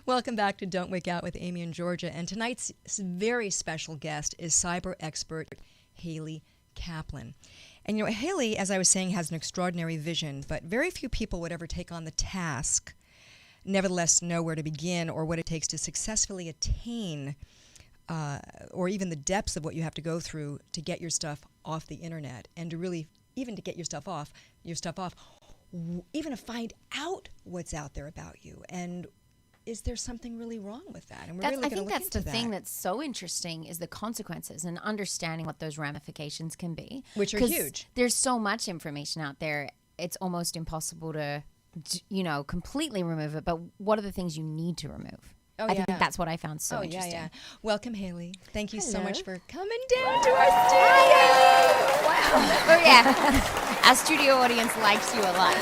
Welcome back to Don't Wake Out with Amy and Georgia. And tonight's very special guest is cyber expert Haley Kaplan. And you know, Haley, as I was saying, has an extraordinary vision, but very few people would ever take on the task, nevertheless know where to begin or what it takes to successfully attain or even the depths of what you have to go through to get your stuff off the internet and to really, even to get your stuff off, even to find out what's out there about you. And is there something really wrong with that? And I think that's the thing that's so interesting is the consequences and understanding what those ramifications can be. Which are huge. There's so much information out there. It's almost impossible to, completely remove it. But what are the things you need to remove? I think that's what I found so interesting. Yeah. Welcome, Haley. Thank you so Hello. much for coming down to our studio. Wow. Oh, yeah. Our studio audience likes you a lot.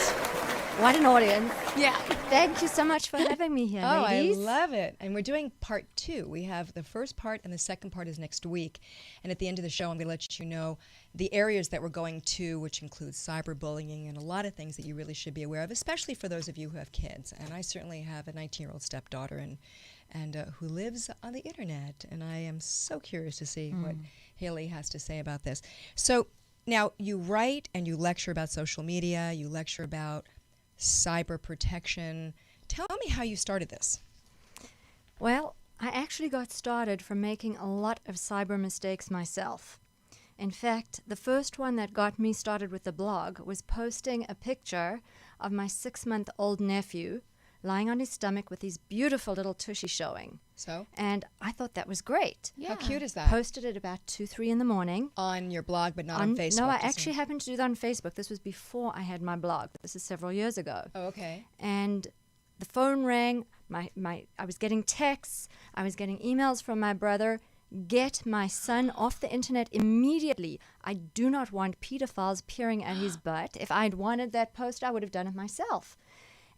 What an audience. Yeah. Thank you so much for having me here, ladies. I love it. And we're doing part 2. We have the first part and the second part is next week. And at the end of the show, I'm going to let you know the areas that we're going to, which includes cyberbullying and a lot of things that you really should be aware of, especially for those of you who have kids. And I certainly have a 19-year-old stepdaughter and who lives on the internet. And I am so curious to see what Haley has to say about this. So now you write and you lecture about social media. You lecture about cyber protection. Tell me how you started this. Well, I actually got started from making a lot of cyber mistakes myself. In fact, the first one that got me started with the blog was posting a picture of my 6-month-old nephew lying on his stomach with his beautiful little tushy showing. So? And I thought that was great. Yeah. How cute is that? Posted it about 2, 3 in the morning. On your blog, but not on Facebook? No, I actually happened to do that on Facebook. This was before I had my blog. This is several years ago. Oh, okay. And the phone rang. I was getting texts. I was getting emails from my brother. Get my son off the internet immediately. I do not want pedophiles peering at his butt. If I'd wanted that post, I would have done it myself.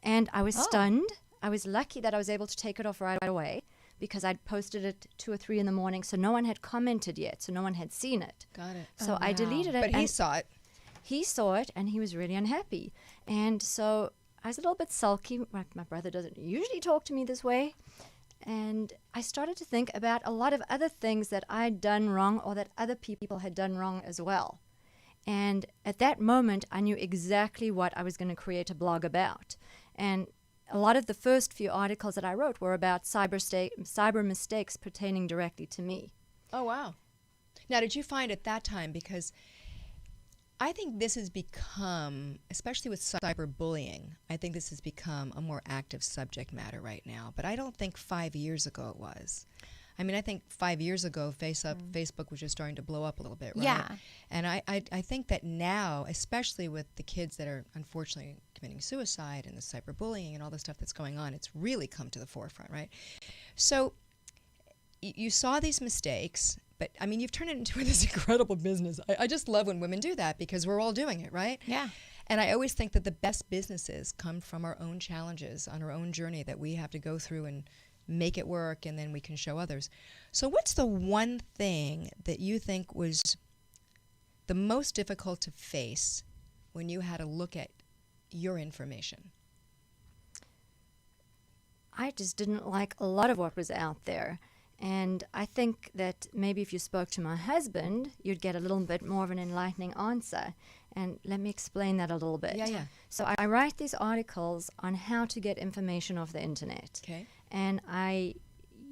And I was stunned. I was lucky that I was able to take it off right away because I'd posted it 2 or 3 in the morning, so no one had commented yet, so no one had seen it. Got it. So I deleted it. But he saw it. He saw it, and he was really unhappy. And so I was a little bit sulky. My brother doesn't usually talk to me this way. And I started to think about a lot of other things that I'd done wrong or that other people had done wrong as well. And at that moment, I knew exactly what I was going to create a blog about. And a lot of the first few articles that I wrote were about cyber mistakes pertaining directly to me. Oh, wow. Now, did you find at that time, because I think this has become, especially with cyberbullying, I think this has become a more active subject matter right now. But I don't think 5 years ago it was. I mean, I think 5 years ago, Facebook was just starting to blow up a little bit, right? Yeah. And I think that now, especially with the kids that are unfortunately committing suicide and the cyberbullying and all the stuff that's going on, it's really come to the forefront, right? So you saw these mistakes, but, I mean, you've turned it into this incredible business. I just love when women do that because we're all doing it, right? Yeah. And I always think that the best businesses come from our own challenges, on our own journey that we have to go through and make it work, and then we can show others. So what's the one thing that you think was the most difficult to face when you had to look at your information? I just didn't like a lot of what was out there. And I think that maybe if you spoke to my husband, you'd get a little bit more of an enlightening answer. And let me explain that a little bit. Yeah. So I write these articles on how to get information off the internet. Okay. And I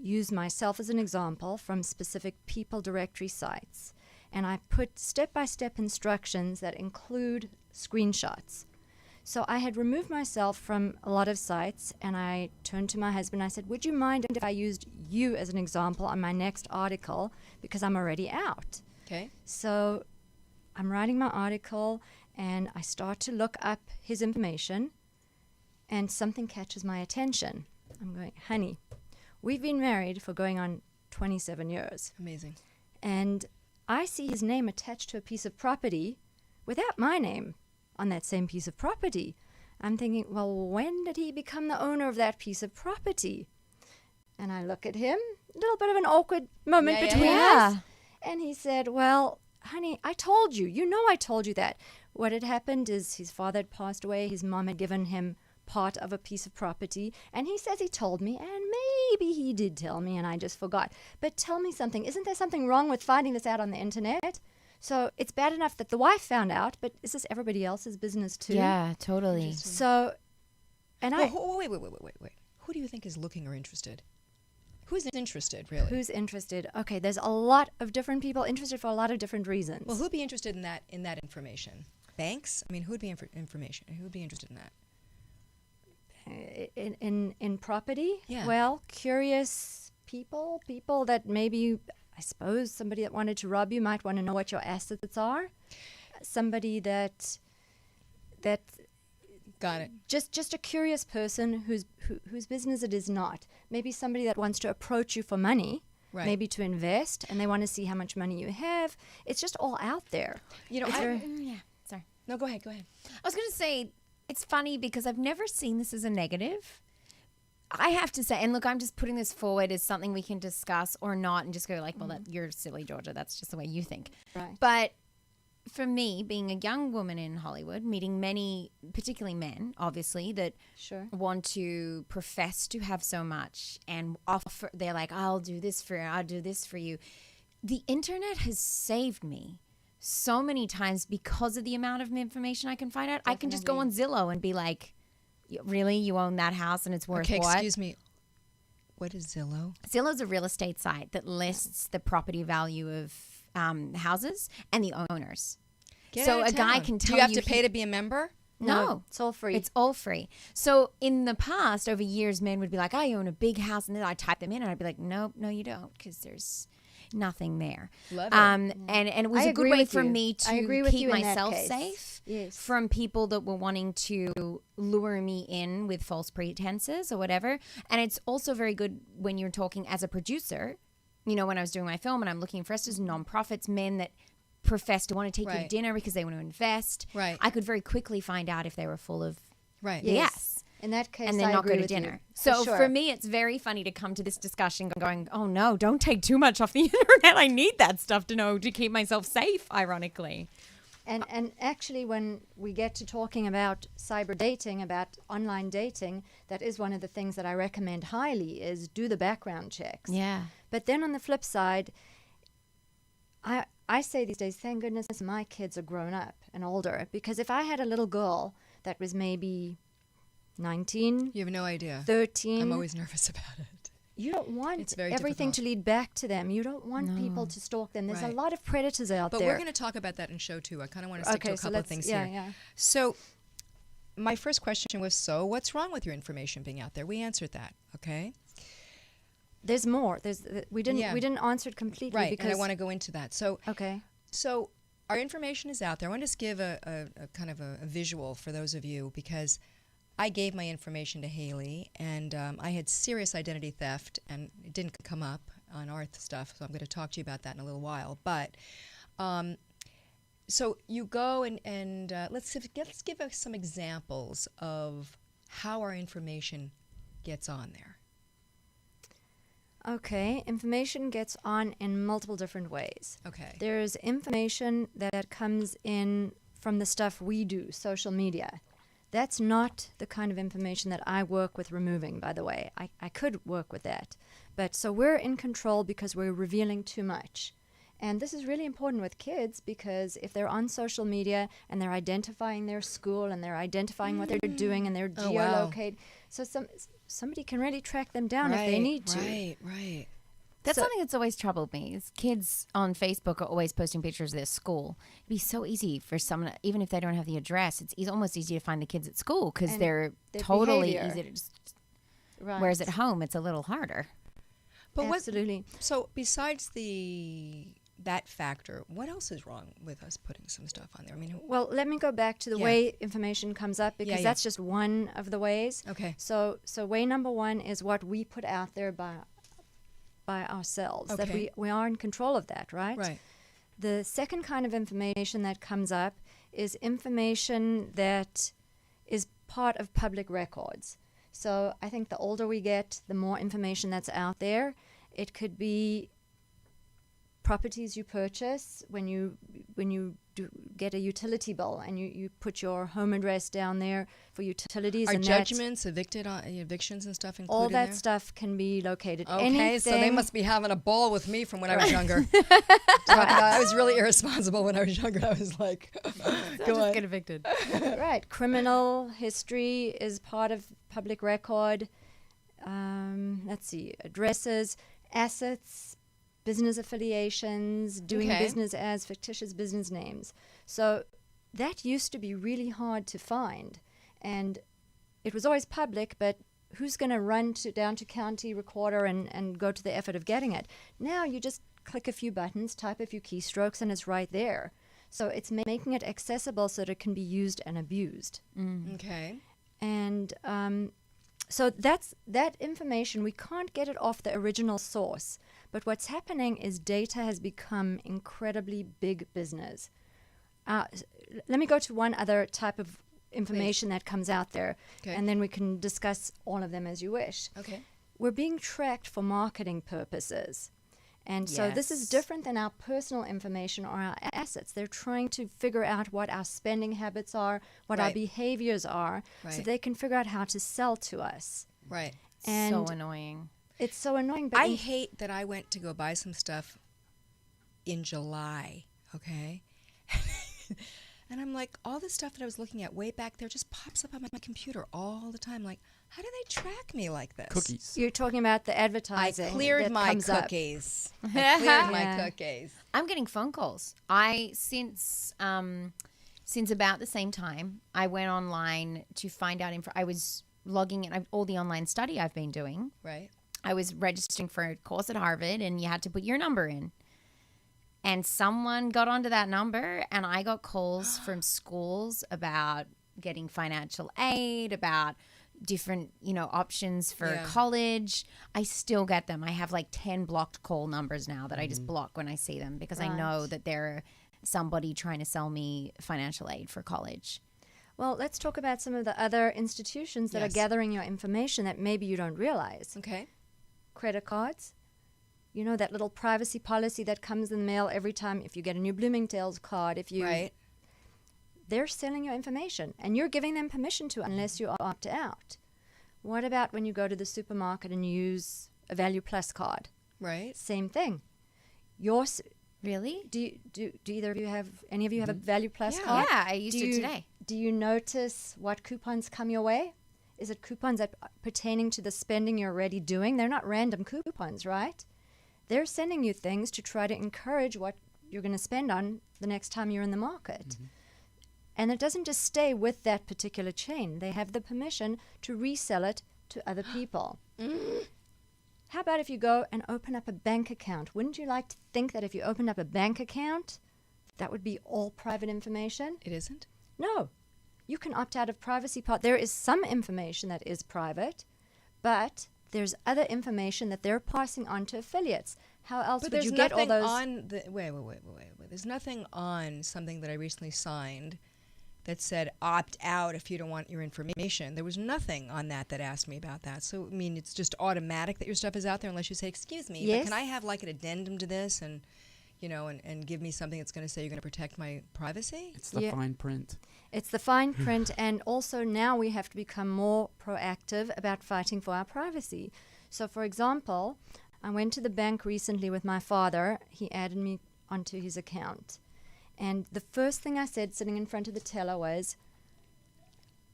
use myself as an example from specific people directory sites. And I put step-by-step instructions that include screenshots. So I had removed myself from a lot of sites, and I turned to my husband and I said, would you mind if I used you as an example on my next article, because I'm already out? Okay. So I'm writing my article, and I start to look up his information, and something catches my attention. I'm going, honey, we've been married for going on 27 years. Amazing. And I see his name attached to a piece of property without my name on that same piece of property. I'm thinking, well, when did he become the owner of that piece of property? And I look at him, a little bit of an awkward moment between us. And he said, well, honey, I told you. You know I told you that. What had happened is his father had passed away. His mom had given him part of a piece of property, and he says he told me, and maybe he did tell me and I just forgot. But tell me something. Isn't there something wrong with finding this out on the internet? So it's bad enough that the wife found out, but is this everybody else's business too? Yeah, totally. So, and Wait. Who do you think is looking or interested? Who's interested, really? Who's interested? Okay, there's a lot of different people interested for a lot of different reasons. Well, who'd be interested in that information? Banks? I mean, who'd be information? Who'd be interested in that? In property? Yeah. Well, curious people that maybe, I suppose, somebody that wanted to rob you might want to know what your assets are. Somebody that Got it. just a curious person whose business it is not. Maybe somebody that wants to approach you for money, Right. maybe to invest, and they want to see how much money you have. It's just all out there. You know, Yeah, sorry. no, go ahead. I was going to say, it's funny because I've never seen this as a negative. I have to say, and look, I'm just putting this forward as something we can discuss or not and just go like, well, you're silly, Georgia. That's just the way you think. Right. But for me, being a young woman in Hollywood, meeting many, particularly men, obviously, that Sure. want to profess to have so much and offer, they're like, I'll do this for you. The internet has saved me so many times because of the amount of information I can find out. I can just go on Zillow and be like, really? You own that house and it's worth Okay, what? excuse me. What is Zillow? Zillow's a real estate site that lists the property value of houses and the owners. So a guy can tell Do you have to pay to be a member? No, It's all free. it's all free. So in the past, over years, men would be like, I own a big house. And then I'd type them in and I'd be like, nope, no, you don't, because there's nothing there. Love it. And it was I a good agree way with for you. me I to agree with keep you in that myself case. safe Yes. from people that were wanting to lure me in with false pretenses or whatever. And it's also very good when you're talking as a producer. You know, when I was doing my film and I'm looking for investors, nonprofits, men that profess to want to take you to Right. dinner because they want to invest. Right. I could very quickly find out if they were full of Right. yes. In that case, And then I not go agree to with you. dinner. So sure. for me, it's very funny to come to this discussion going, oh no, don't take too much off the internet. I need that stuff to know to keep myself safe, ironically. And actually, when we get to talking about cyber dating, about online dating, that is one of the things that I recommend highly is do the background checks. Yeah. But then on the flip side, I say these days, thank goodness my kids are grown up and older, because if I had a little girl that was maybe 19, You have no idea. 13, I'm always nervous about it. you don't want It's very everything to difficult. lead back to them. You don't want people to stalk them. There's Right. a lot of predators out But there. we're going to talk about that in show 2. I kind of want to stick to a couple of things yeah, here. yeah. So my first question was, so what's wrong with your information being out there? We answered that, okay? There's more. We didn't Yeah. answer it completely Right, because and I want to go into that. So okay. So our information is out there. I want to just give a kind of a visual for those of you, because I gave my information to Haley, and I had serious identity theft, and it didn't come up on our stuff, so I'm going to talk to you about that in a little while. But so you go and let's give us some examples of how our information gets on there. Okay, information gets on in multiple different ways. Okay. There's information that comes in from the stuff we do, social media. That's not the kind of information that I work with removing, by the way. I could work with that. But so we're in control because we're revealing too much. And this is really important with kids, because if they're on social media and they're identifying their school and they're identifying what they're doing and they're Oh, wow. geolocate, so somebody can really track them down if they need to. Right. That's So- something that's always troubled me. Is kids on Facebook are always posting pictures of their school. It'd be so easy for someone, even if they don't have the address, it's almost easy to find the kids at school because And they're their totally behavior. easy to just. Right. Whereas at home, it's a little harder. But Absolutely. So besides that factor, what else is wrong with us putting some stuff on there? I mean, Well, let me go back to the Yeah. way information comes up, because Yeah. that's just one of the ways. okay. So way number one is what we put out there by ourselves. That Okay. we are in control of that, right? Right. The second kind of information that comes up is information that is part of public records. So I think the older we get, the more information that's out there. It could be properties you purchase when you get a utility bill and you put your home address down there for utilities. Are and judgments, evictions and stuff included all that there? stuff can be located. Okay, so they Anything- must be having a ball with me from when I was younger. I was really irresponsible when I was younger. I was like, go on. evicted. Right. Criminal history is part of public record. Let's see. Addresses, assets, business affiliations, doing Okay. business as fictitious business names. So that used to be really hard to find. And it was always public, but who's going to run down to county recorder and go to the effort of getting it? Now you just click a few buttons, type a few keystrokes, and it's right there. So it's making it accessible so that it can be used and abused. Okay. And so that's that information. We can't get it off the original source. But what's happening is data has become incredibly big business. Let me go to one other type of information that comes out there, Okay. and then we can discuss all of them as you wish. Okay. We're being tracked for marketing purposes. And so this is Yes. different than our personal information or our assets. They're trying to figure out what our spending habits are, what our Right. behaviors are, so Right. they can figure out how to sell to us. Right. And So annoying. it's so annoying. But I hate that I went to go buy some stuff in July, okay? And I'm like, all the stuff that I was looking at way back there just pops up on my computer all the time. Like, how do they track me like this? Cookies. you're talking about the I advertising. cleared that my comes up. cookies. I cleared my Yeah. cookies. I'm getting phone calls. Since about the same time, I went online to find out I was logging in all the online study I've been doing. Right? I was registering for a course at Harvard, and you had to put your number in. And someone got onto that number, and I got calls from schools about getting financial aid, about different, options for Yeah. college. I still get them. I have like 10 blocked call numbers now that I just block when I see them because I know Right. that they're somebody trying to sell me financial aid for college. Well, let's talk about some of the other institutions that Yes. are gathering your information that maybe you don't realize. Okay. Credit cards. You know, that little privacy policy that comes in the mail every time if you get a new Bloomingdale's card, if you Right. they're selling your information and you're giving them permission to unless you opt out. What about when you go to the supermarket and you use a Value Plus card? Right. Same thing. Yours. Really? Do either of you have any of you have a Value Plus Yeah. card? Yeah, I used Do it you- today. Do you notice what coupons come your way? Is it coupons that pertaining to the spending you're already doing? They're not random coupons, right? They're sending you things to try to encourage what you're going to spend on the next time you're in the market. And it doesn't just stay with that particular chain. They have the permission to resell it to other people. How about if you go and open up a bank account? Wouldn't you like to think that if you opened up a bank account, that would be all private information? It isn't? No. You can opt out of privacy part. There is some information that is private, but there's other information that they're passing on to affiliates. How else But would there's you get all nothing those? on the wait. There's nothing on something that I recently signed that said opt out if you don't want your information. There was nothing on that asked me about that. So I mean, it's just automatic that your stuff is out there unless you say, "Excuse me, but Yes. can I have like an addendum to this and and give me something that's going to say you're going to protect my privacy?" It's the Yeah. fine print. It's the fine print, and also now we have to become more proactive about fighting for our privacy. So, for example, I went to the bank recently with my father. He added me onto his account. And the first thing I said sitting in front of the teller was,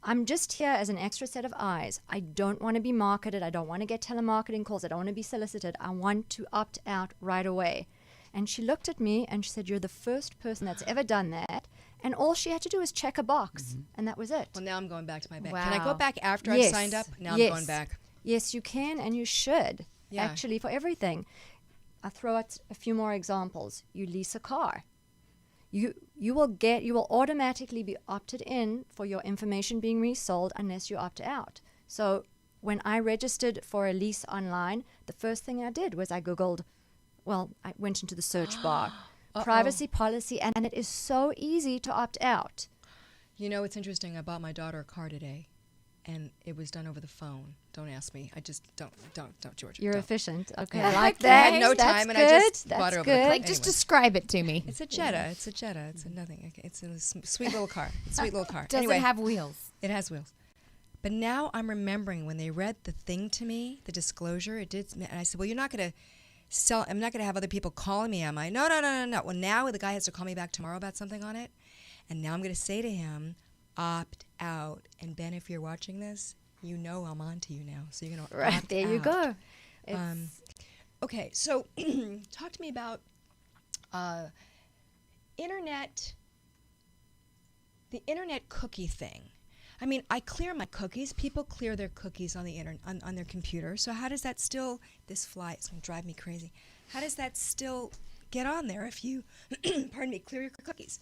I'm just here as an extra set of eyes. I don't want to be marketed. I don't want to get telemarketing calls. I don't want to be solicited. I want to opt out right away. And she looked at me and she said, you're the first person that's ever done that. And all she had to do was check a box. And that was it. Well, now I'm going back to my bank. Can I go Wow. back after I've Yes. signed up? Now Yes. I'm going back. Yes, you can and you should. Yeah. Actually, for everything. I'll throw out a few more examples. You lease a car. You will automatically be opted in for your information being resold unless you opt out. So when I registered for a lease online, the first thing I did was I went into the search bar, privacy policy, and it is so easy to opt out. You know, it's interesting. I bought my daughter a car today. and it was done over the phone. Don't ask me. I just don't, Georgia. You're don't. efficient. Okay, Yeah. I like I that. had no That's time, and good. I just That's bought it over good. the Like, just Anyway. describe it to me. It's a Jetta. It's a Jetta. It's a nothing. It's a sweet little car. Sweet little car. Does Anyway, it have wheels? it has wheels. But now I'm remembering when they read the thing to me, the disclosure. It did, and I said, "Well, you're not going to sell. I'm not going to have other people calling me, am I?" No. Well, now the guy has to call me back tomorrow about something on it, and now I'm going to say to him, "Opt out." And Ben, if you're watching this, you know I'm on to you now, so you're going to Right, opt there you out. go. It's, Okay, so talk to me about internet, the internet cookie thing. I mean, I clear my cookies. People clear their cookies on the on their computer. So how does that still? This fly is going to drive me crazy. How does that still get on there if you, pardon me, clear your cookies?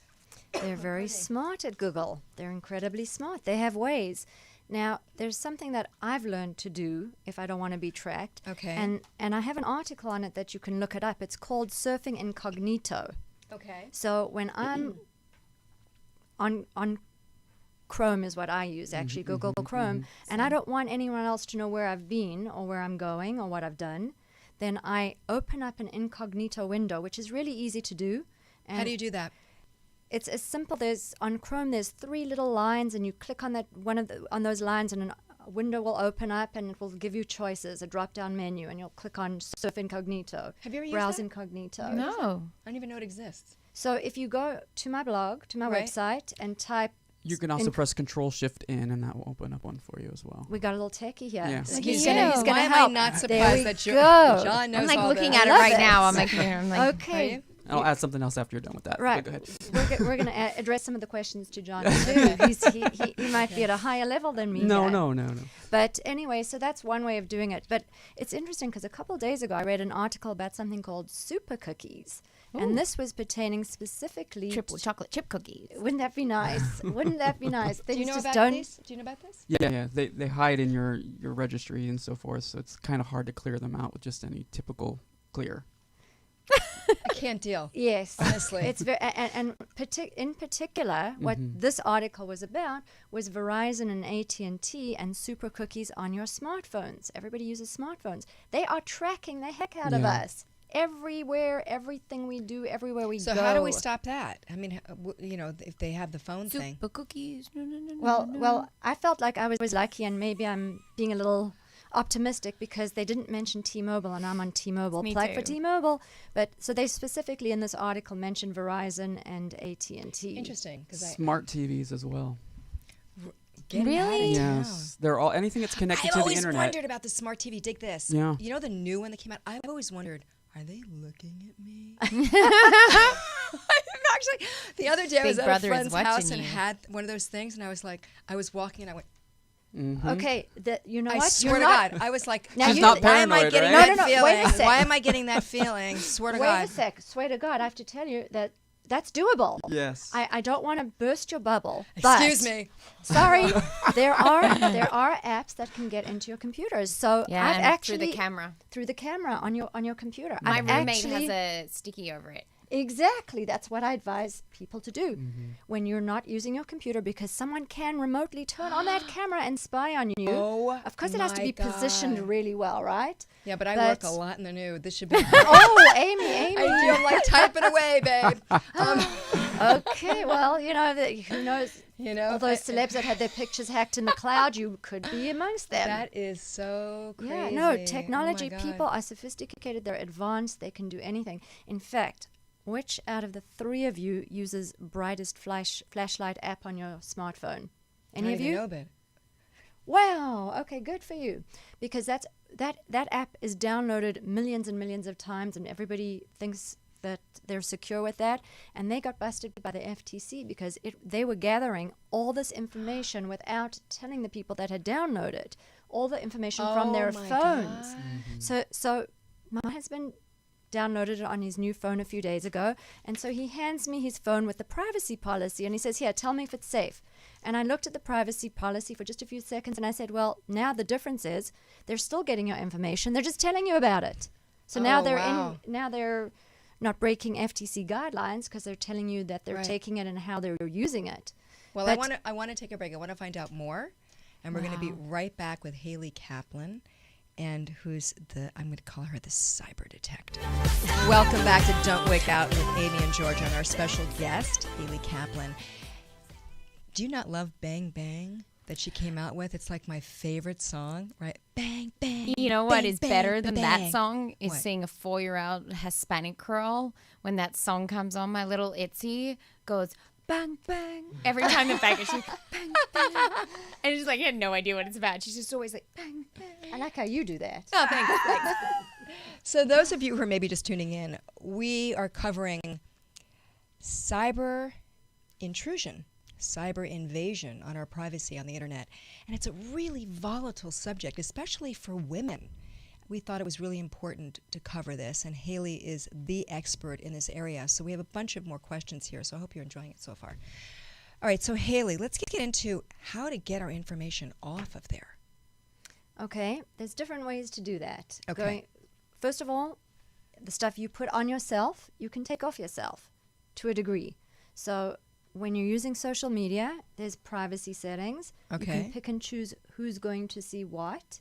They're very smart at Google. They're incredibly smart. They have ways. Now, there's something that I've learned to do if I don't want to be tracked. Okay. And I have an article on it that you can look it up. It's called Surfing Incognito. Okay. So when I'm on Chrome is what I use, actually, Google Chrome, and I don't want anyone else to know where I've been or where I'm going or what I've done, then I open up an incognito window, which is really easy to do. And How do you do that? it's as simple. On Chrome, there's 3 little lines, and you click on on those lines, and a window will open up, and it will give you choices, a drop-down menu, and you'll click on Surf Incognito, Have you ever used Browse that? Incognito. No. I don't even know it exists. So if you go to my blog, to my Right. website, and type, You can also press Control-Shift-In, and that will open up one for you as well. we got a little techie here. Yeah. So Look he's at gonna, you. he's gonna Why am help. I not There surprised we that go. John knows I'm like all looking this? at it love right it. now. I'm like, Okay. I'll add something else after you're done with that. Right. Go ahead. We're going to address some of the questions to John too. He might be at a higher level than me. No. here. But anyway, so that's one way of doing it. But it's interesting because a couple of days ago I read an article about something called super cookies. Ooh. And this was pertaining specifically triple chocolate chip cookies. Wouldn't that be nice? Wouldn't that be nice? Do you Things know just about don't. this? Do you know about this? Yeah. They hide in your registry and so forth, so it's kind of hard to clear them out with just any typical clear. I can't deal. Yes, Honestly. it's very in particular, what this article was about was Verizon and AT&T and super cookies on your smartphones. Everybody uses smartphones. They are tracking the heck out of Yeah. us everywhere, everything we do, everywhere we So go. how do we stop that? I mean, if they have the phone thing. Super cookies. No. Well, I felt like I was lucky, and maybe I'm being a little optimistic because they didn't mention T-Mobile, and I'm on T-Mobile. Me Plug for too. T-Mobile, but so they specifically in this article mentioned Verizon and AT&T. Interesting, because Smart TVs as well. Really? Yes. They're all anything that's connected I've to the always internet. wondered about the smart TV. Dig this. Yeah. You know the new one that came out? I've always wondered, are they looking at me? Actually, the other day I was Big at a Brother is friend's house watching and you. had one of those things, and I was like, I was walking, and I went, Okay, you know I what? swear to You're not- God, I was like, Now She's you- not why am I paranoid, getting right? that No, feeling? wait a sec. Why am I getting that feeling? Swear to Wait God. a sec. Swear to God, I have to tell you that that's doable. Yes. I don't want to burst your bubble. But Excuse me. Sorry, there are apps that can get into your computers. So Yeah, I've and actually through the camera. through the camera on your computer. My I've roommate actually- has a sticky over it. Exactly. That's what I advise people to do when you're not using your computer, because someone can remotely turn on that camera and spy on you. Oh, Of course, it has to my be positioned God. really well, right? Yeah, but I work But- a lot in the nude. This should be. Oh, Amy. I'm like typing away, babe. Okay, well, who knows? You know, All those celebs that had their pictures hacked in the cloud, you could be amongst them. that is so crazy. Yeah, Oh no, my technology God. people are sophisticated, they're advanced, they can do anything. In fact, which out of the 3 of you uses brightest flashlight app on your smartphone? I Any don't of even you? know, babe. Wow, okay, good for you. Because that app is downloaded millions and millions of times, and everybody thinks that they're secure with that, and they got busted by the FTC because they were gathering all this information without telling the people that had downloaded all the information from their Oh my phones. God. So my husband downloaded it on his new phone a few days ago, and so he hands me his phone with the privacy policy, and he says, here, tell me if it's safe. And I looked at the privacy policy for just a few seconds, and I said, well, now the difference is they're still getting your information, they're just telling you about it. So now Oh, wow. now they're not breaking FTC guidelines because they're telling you that they're Right. taking it and how they're using it. Well, But- I want to take a break. I want to find out more, And we're going to be Wow. right back with Haley Kaplan, and I'm going to call her the cyber detective. Welcome back to Don't Wake Out with Amy and Georgia and our special guest, Haley Kaplan. Do you not love Bang Bang that she came out with? It's like my favorite song, right? Bang, bang. You know what bang, is bang, better than bang. that song is What? seeing a 4-year-old Hispanic girl when that song comes on. My little Itzy goes bang bang every time the bang. She's like, bang bang, and she's like, I had no idea what it's about. She's just always like bang bang. I like how you do that. Oh, thanks. So those of you who are maybe just tuning in, we are covering cyber intrusion, cyber invasion on our privacy on the internet. And it's a really volatile subject, especially for women. We thought it was really important to cover this, and Haley is the expert in this area. So we have a bunch of more questions here, so I hope you're enjoying it so far. All right, so Haley, let's get into how to get our information off of there. Okay, there's different ways to do that. Okay. First of all, the stuff you put on yourself, you can take off yourself to a degree. So when you're using social media, there's privacy settings. You Okay. can pick and choose who's going to see what.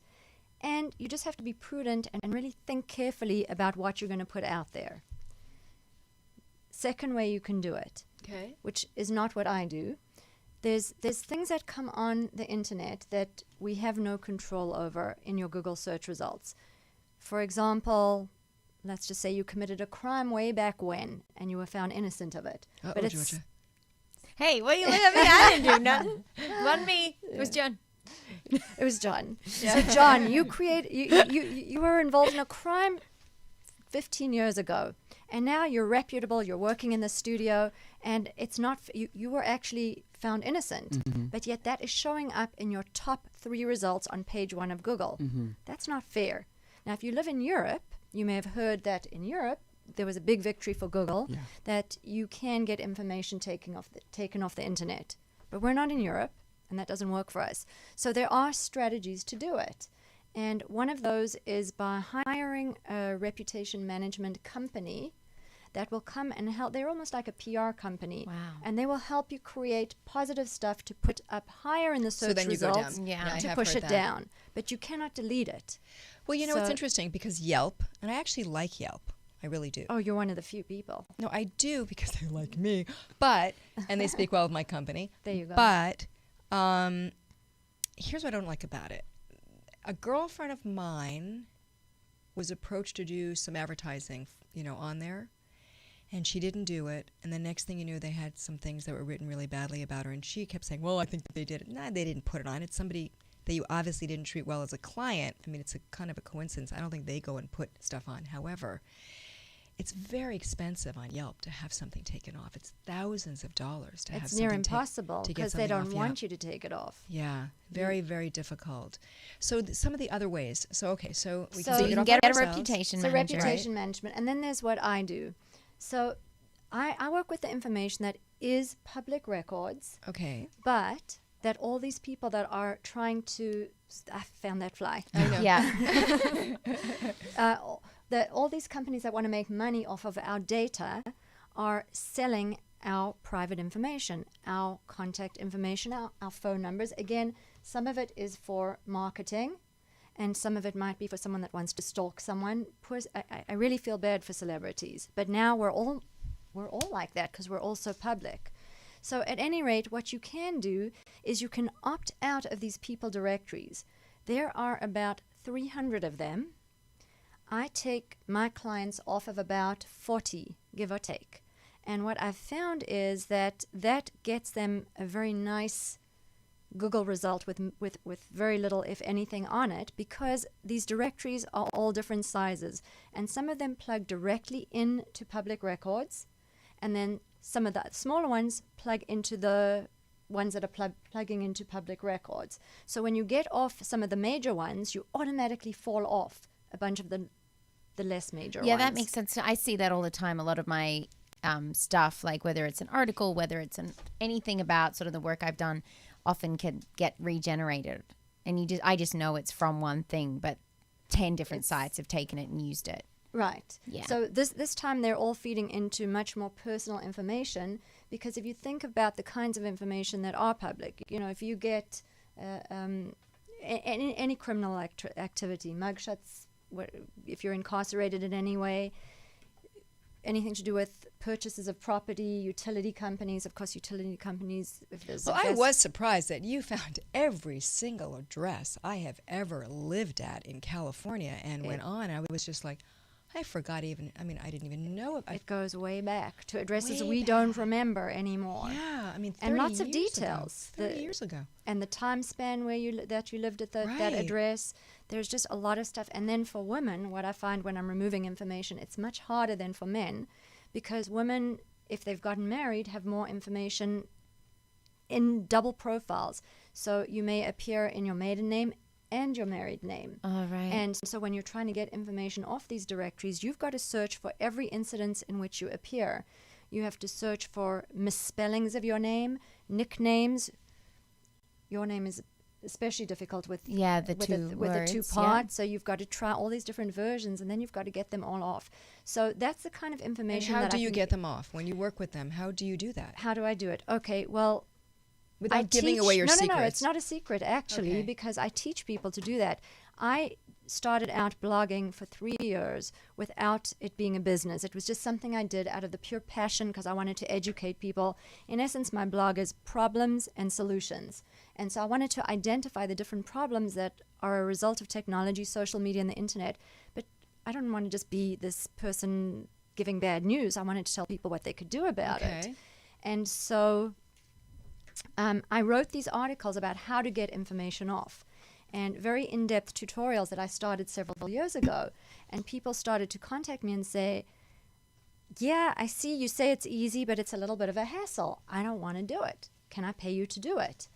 And you just have to be prudent and really think carefully about what you're going to put out there. Second way you can do it, Okay. which is not what I do. There's things that come on the internet that we have no control over in your Google search results. For example, let's just say you committed a crime way back when and you were found innocent of it. Uh-oh, Georgia. Hey, what are you looking at me? I didn't do nothing. Wasn't me. It was John. It was John. So John, you were involved in a crime 15 years ago, and now you're reputable. You're working in the studio, and it's not you were actually found innocent, but yet that is showing up in your top 3 results on page 1 of Google. That's not fair. Now, if you live in Europe, you may have heard that in Europe there was a big victory for Google that you can get information taken off the internet, but we're not in Europe. And that doesn't work for us. So there are strategies to do it. And one of those is by hiring a reputation management company that will come and help. They're almost like a PR company. Wow. And they will help you create positive stuff to put up higher in the search then you go results down. Yeah. I to have push heard it that. down. But you cannot delete it. Well, you know, it's So- interesting because Yelp, and I actually like Yelp. I really do. Oh, you're one of the few people. No, I do because they're like me. But, and they speak well of my company. There you go. But here's what I don't like about it. A girlfriend of mine was approached to do some advertising, on there. And she didn't do it. And the next thing you knew, they had some things that were written really badly about her. And she kept saying, well, I think that they did it. Nah, they didn't put it on. It's somebody that you obviously didn't treat well as a client. I mean, it's a kind of a coincidence. I don't think they go and put stuff on. However, it's very expensive on Yelp to have something taken off. It's thousands of dollars to have It's near something impossible to get because they something don't off want Yelp. you to take it off. Yeah, very, very difficult. So some of the other ways. So we So can So take you it can off get a ourselves. reputation So manager. reputation management. And then there's what I do. So I work with the information that is public records, Okay. but that all these people that are trying to, I found that fly. I know. Yeah. That all these companies that want to make money off of our data are selling our private information, our contact information, our phone numbers. Again, some of it is for marketing, and some of it might be for someone that wants to stalk someone. I really feel bad for celebrities, but now we're all like that because we're all so public. So at any rate, what you can do is you can opt out of these people directories. There are about 300 of them. I take my clients off of about 40, give or take. And what I've found is that gets them a very nice Google result with very little, if anything, on it, because these directories are all different sizes. And some of them plug directly into public records, and then some of the smaller ones plug into the ones that are plugging into public records. So when you get off some of the major ones, you automatically fall off a bunch of the less major Yeah, ones. that makes sense. I see that all the time. A lot of my stuff, like whether it's an article, whether it's anything about sort of the work I've done, often can get regenerated. And I just know it's from one thing, but 10 different sites have taken it and used it. Right. Yeah. So this time they're all feeding into much more personal information, because if you think about the kinds of information that are public, if you get any criminal activity, mugshots, if you're incarcerated in any way, anything to do with purchases of property, utility companies, of course, utility companies, if there's Well, I was surprised that you found every single address I have ever lived at in California and went on. I was just like, I forgot even, I mean, I didn't even know it. It goes way back to addresses Way we don't remember anymore. Yeah, I mean, 30 And lots of years details. Ago, 30 years ago. And the time span where that you lived at that Right. address. There's just a lot of stuff. And then for women, what I find when I'm removing information, it's much harder than for men, because women, if they've gotten married, have more information in double profiles. So you may appear in your maiden name and your married name. All right. And so when you're trying to get information off these directories, you've got to search for every incident in which you appear. You have to search for misspellings of your name, nicknames. Your name is especially difficult with the with two the words, two yeah. parts. So you've got to try all these different versions, and then you've got to get them all off. So that's the kind of And information. how that do I you think- get them off? When you work with them, how do you do that? How do I do it? Okay, well, Without I giving teach- away your no, secrets. No, it's not a secret actually, Okay. because I teach people to do that. I started out blogging for 3 years without it being a business. It was just something I did out of the pure passion because I wanted to educate people. In essence, my blog is problems and solutions. And so I wanted to identify the different problems that are a result of technology, social media, and the internet. But I don't want to just be this person giving bad news. I wanted to tell people what they could do about it. Okay. And so I wrote these articles about how to get information off, and very in-depth tutorials that I started several years ago. And people started to contact me and say, yeah, I see you say it's easy, but it's a little bit of a hassle. I don't want to do it. Can I pay you to do it?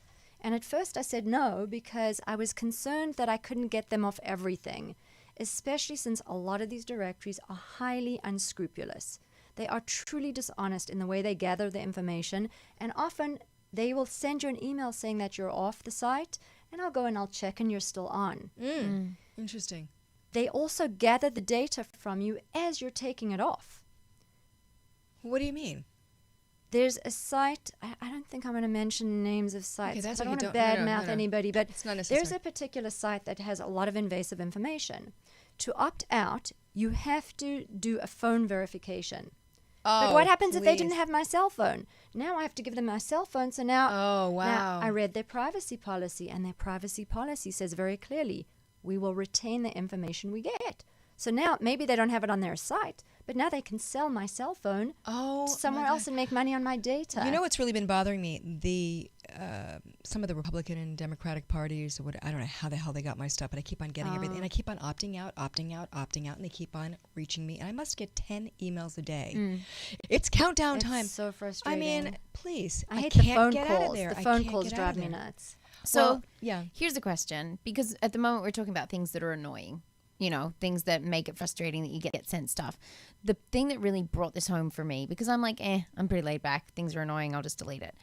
And at first I said no, because I was concerned that I couldn't get them off everything, especially since a lot of these directories are highly unscrupulous. They are truly dishonest in the way they gather the information, and often they will send you an email saying that you're off the site, and I'll go and I'll check and you're still on. Interesting. They also gather the data from you as you're taking it off. What do you mean? There's a site, I don't think I'm going to mention names of sites. that's I don't okay, want to don't- no, badmouth no, no. anybody, but It's not there's necessary. a particular site that has a lot of invasive information. To opt out, you have to do a phone verification. But what happens if they didn't have my cell phone? Now I have to give them my cell phone. So now, Oh, wow. now I read their privacy policy, and their privacy policy says very clearly, we will retain the information we get. So now maybe they don't have it on their site, but now they can sell my cell phone Oh, to somewhere my God. else and make money on my data. You know what's really been bothering me? Some of the Republican and Democratic parties, or what, I don't know how the hell they got my stuff, but I keep on getting everything, and I keep on opting out, and they keep on reaching me, and I must get 10 emails a day. It's countdown It's time. so I frustrating. mean, please, I hate can't the phone get calls. out of there. The I phone can't calls get out drive of me there. nuts. So Well, yeah. here's a question, because at the moment we're talking about things that are annoying, you know, things that make it frustrating that you get sent stuff. The thing that really brought this home for me, because I'm like, I'm pretty laid back. Things are annoying. I'll just delete it.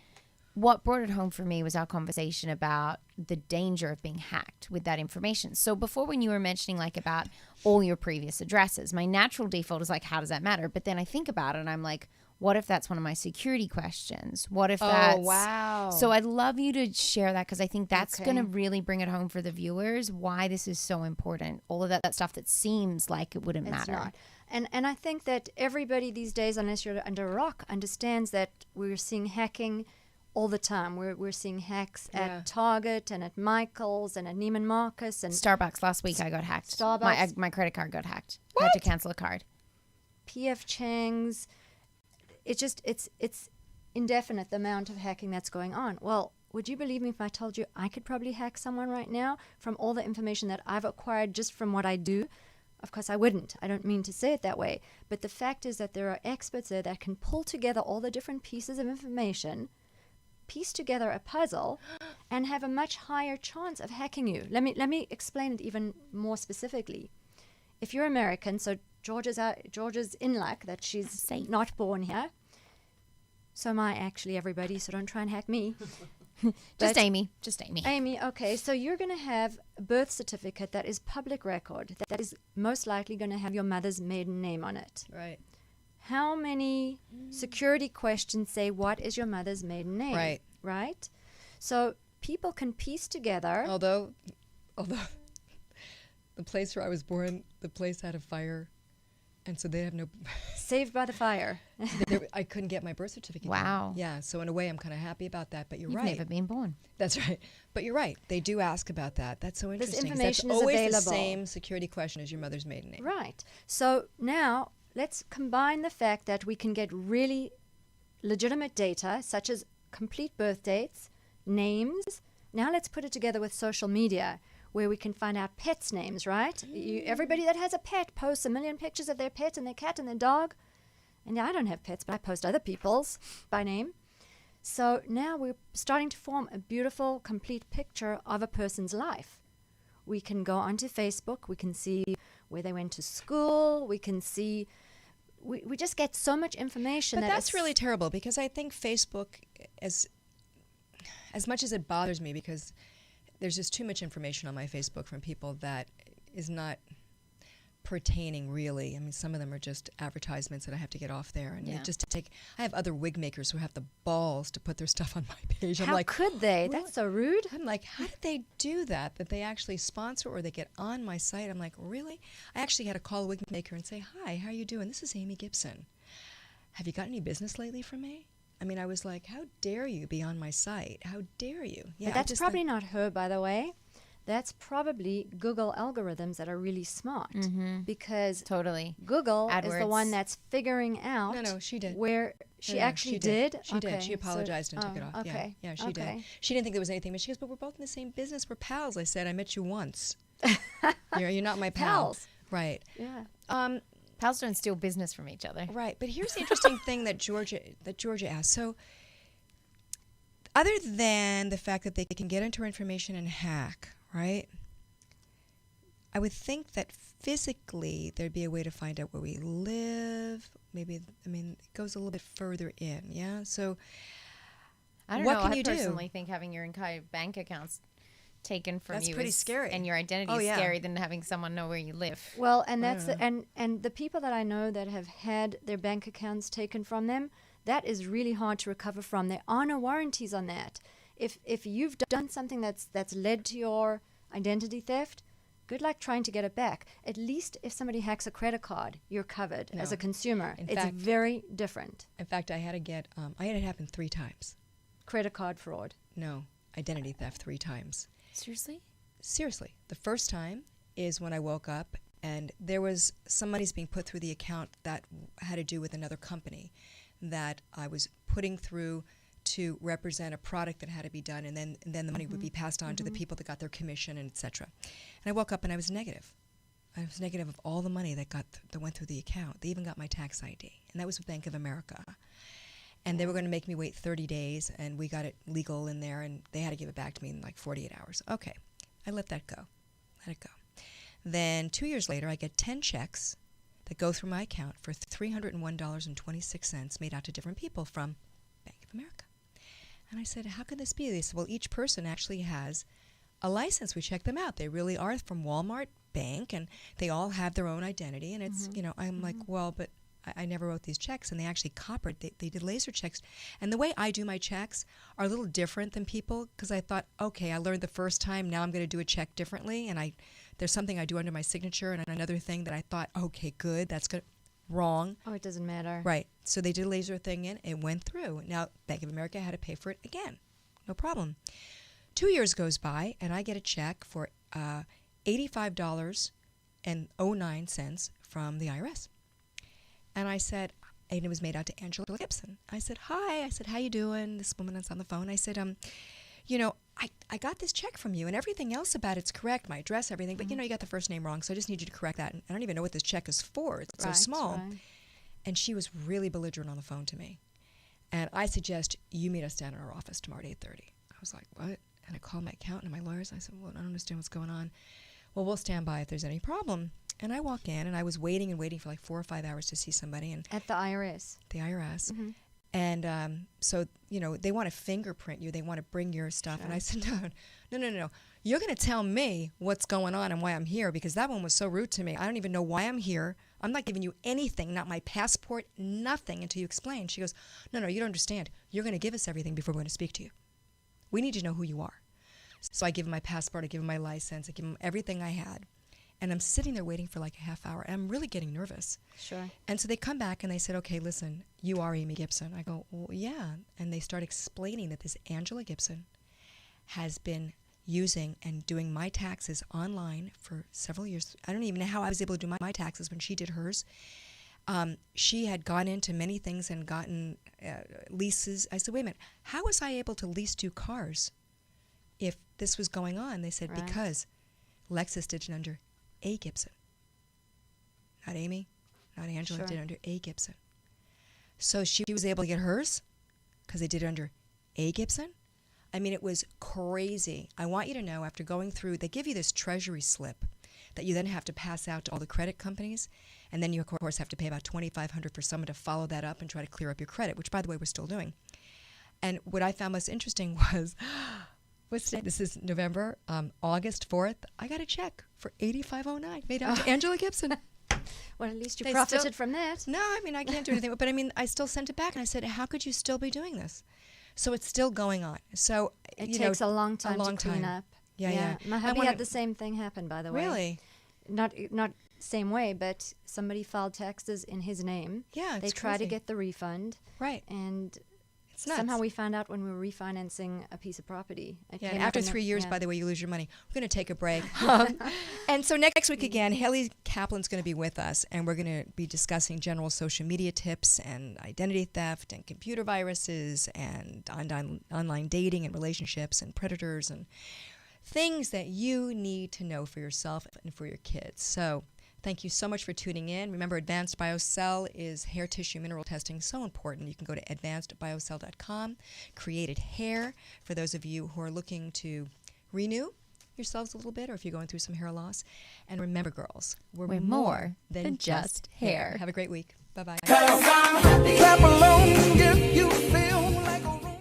What brought it home for me was our conversation about the danger of being hacked with that information. So before, when you were mentioning like about all your previous addresses, my natural default is like, how does that matter? But then I think about it and I'm like, what if that's one of my security questions? What if that's... wow. So I'd love you to share that, because I think that's Okay. going to really bring it home for the viewers, why this is so important. All of that stuff that seems like it wouldn't It's matter. not. And I think that everybody these days, unless you're under a rock, understands that we're seeing hacking all the time. We're seeing hacks Yeah. at Target and at Michael's and at Neiman Marcus and Starbucks last week I got hacked. Starbucks. My credit card got hacked. I had to cancel a card. PF Chang's. It's indefinite, the amount of hacking that's going on. Well, would you believe me if I told you I could probably hack someone right now from all the information that I've acquired just from what I do? Of course I wouldn't. I don't mean to say it that way. But the fact is that there are experts there that can pull together all the different pieces of information, piece together a puzzle, and have a much higher chance of hacking you. Let me explain it even more specifically. If you're American, so Georgia's in luck that she's Safe. not born here. So am I, actually, everybody, so don't try and hack me. Just But- Amy. Just Amy. Amy, okay, so you're going to have a birth certificate that is public record, that is most likely going to have your mother's maiden name on it. Right. How many security questions say, what is your mother's maiden name? Right. Right? So people can piece together. Although the place where I was born, the place had a fire, and so they have no. Saved by the fire. I couldn't get my birth certificate. Wow. Yeah, so in a way, I'm kind of happy about that. But you're You've right. never been born. That's right. But you're right. They do ask about that. That's so This interesting. 'cause information that's is always available. the same security question as your mother's maiden name. Right. So now let's combine the fact that we can get really legitimate data, such as complete birth dates, names. Now let's put it together with social media, where we can find out pets' names, right? Everybody that has a pet posts a million pictures of their pet and their cat and their dog. And I don't have pets, but I post other people's by name. So now we're starting to form a beautiful, complete picture of a person's life. We can go onto Facebook. We can see where they went to school. We can see. We just get so much information. But that that's it's- really terrible because I think Facebook, as much as it bothers me, because there's just too much information on my Facebook from people that is not pertaining really. I mean, some of them are just advertisements that I have to get off there, and Yeah. just to take. I have other wig makers who have the balls to put their stuff on my page. I'm How like, could they? really? That's so rude. I'm like, how did they do that? That they actually sponsor or they get on my site? I'm like, really? I actually had to call a wig maker and say, hi, how are you doing? This is Amy Gibson. Have you got any business lately from me? I mean, I was like, how dare you be on my site? How dare you? But I that's just probably not her, by the way. That's probably Google algorithms that are really smart, because Totally. Google is the AdWords. one that's figuring out. No, she did. Where she No, actually did. She did. Okay, She so- apologized and took it off. Okay. Yeah, she did. She didn't think there was anything, but she goes, but we're both in the same business. We're pals. I said, I met you once. You're not my pal. Pals. Right. Yeah. Pals don't steal business from each other. Right, but here's the interesting thing that Georgia asked. So, other than the fact that they can get into our information and hack, right? I would think that physically there'd be a way to find out where we live. Maybe, I mean, it goes a little bit further in, yeah. So, I don't what know. can I you do? personally think having your entire bank accounts taken from That's you pretty is, scary. and your identity Oh, is yeah. scary than having someone know where you live. Well, and that's and the people that I know that have had their bank accounts taken from them, that is really hard to recover from. There are no warranties on that. If you've done something that's led to your identity theft, good luck trying to get it back. At least if somebody hacks a credit card, you're covered as No. a consumer. In It's fact- very different. in fact, I had it happen 3 times. Credit card fraud. No, identity theft 3 times. Seriously? Seriously, the first time is when I woke up and there was some money's being put through the account that had to do with another company that I was putting through to represent a product that had to be done, and then the money would be passed on to the people that got their commission, and etc. And I woke up and I was negative. I was negative of all the money that went through the account. They even got my tax ID, and that was with Bank of America. And they were going to make me wait 30 days, and we got it legal in there, and they had to give it back to me in like 48 hours. Okay, I let that go. Let it go. Then 2 years later, I get 10 checks that go through my account for $301.26 made out to different people from Bank of America. And I said, how can this be? They said, well, each person actually has a license. We checked them out. They really are from Walmart Bank, and they all have their own identity. And it's, I'm like, well, but I never wrote these checks, and they actually copied. They did laser checks. And the way I do my checks are a little different than people, because I thought, okay, I learned the first time, now I'm going to do a check differently. And there's something I do under my signature, and another thing that I thought, okay, good, that's good. Wrong. Oh, it doesn't matter. Right. So they did a laser thing in, it went through. Now, Bank of America had to pay for it again. No problem. 2 years goes by, and I get a check for $85.09 from the IRS. And I said, and it was made out to Angela Gibson. I said, hi. I said, how you doing? This woman that's on the phone. I said, I got this check from you, and everything else about it's correct, my address, everything, but you got the first name wrong, so I just need you to correct that. And I don't even know what this check is for. It's so Right, small. right. And she was really belligerent on the phone to me. And I suggest you meet us down in our office tomorrow at 8:30. I was like, what? And I called my accountant and my lawyers. I said, well, I don't understand what's going on. Well, we'll stand by if there's any problem. And I walk in, and I was waiting for like 4 or 5 hours to see somebody, and At the IRS. the IRS. And so, they want to fingerprint you. They want to bring your stuff. And I said, no. You're going to tell me what's going on and why I'm here, because that one was so rude to me. I don't even know why I'm here. I'm not giving you anything, not my passport, nothing until you explain. She goes, no, you don't understand. You're going to give us everything before we're going to speak to you. We need to know who you are. So I give him my passport, I give him my license, I give him everything I had. And I'm sitting there waiting for like a half hour, and I'm really getting nervous. Sure. And so they come back and they said, okay, listen, you are Amy Gibson. I go, well, yeah. And they start explaining that this Angela Gibson has been using and doing my taxes online for several years. I don't even know how I was able to do my taxes when she did hers. She had gone into many things and gotten leases. I said, wait a minute, how was I able to lease 2 cars if this was going on? They said, Right. because Lexus did it under A. Gibson. Not Amy, not Angela, Sure. did it under A. Gibson. So she was able to get hers because they did it under A. Gibson. I mean, it was crazy. I want you to know, after going through, they give you this treasury slip that you then have to pass out to all the credit companies, and then you, of course, have to pay about $2,500 for someone to follow that up and try to clear up your credit, which, by the way, we're still doing. And what I found most interesting was, what's today? This is November, August 4th. I got a check for $8,509 made out to Angela Gibson. Well, at least you They profited still- from that. No, I mean, I can't do anything. But I mean, I still sent it back, and I said, how could you still be doing this? So it's still going on. So, It you takes know, a long time long to clean time. up. Yeah. My I hubby wanna- had the same thing happen, by the way. Really? Not same way, but somebody filed taxes in his name. Yeah, They it's tried to crazy. get the refund, Right. and It's nuts. somehow we found out when we were refinancing a piece of property. It Yeah, came and up after in the- 3 years, yeah. by the way, you lose your money. We're going to take a break. And so next week again, Haley Kaplan's going to be with us, and we're going to be discussing general social media tips and identity theft and computer viruses and online dating and relationships and predators and things that you need to know for yourself and for your kids. So thank you so much for tuning in. Remember, Advanced BioCell is hair tissue mineral testing, so important. You can go to advancedbiocell.com. Created hair for those of you who are looking to renew yourselves a little bit, or if you're going through some hair loss. And remember, girls, we're more than just hair. Have a great week. Bye-bye. Clap along if you feel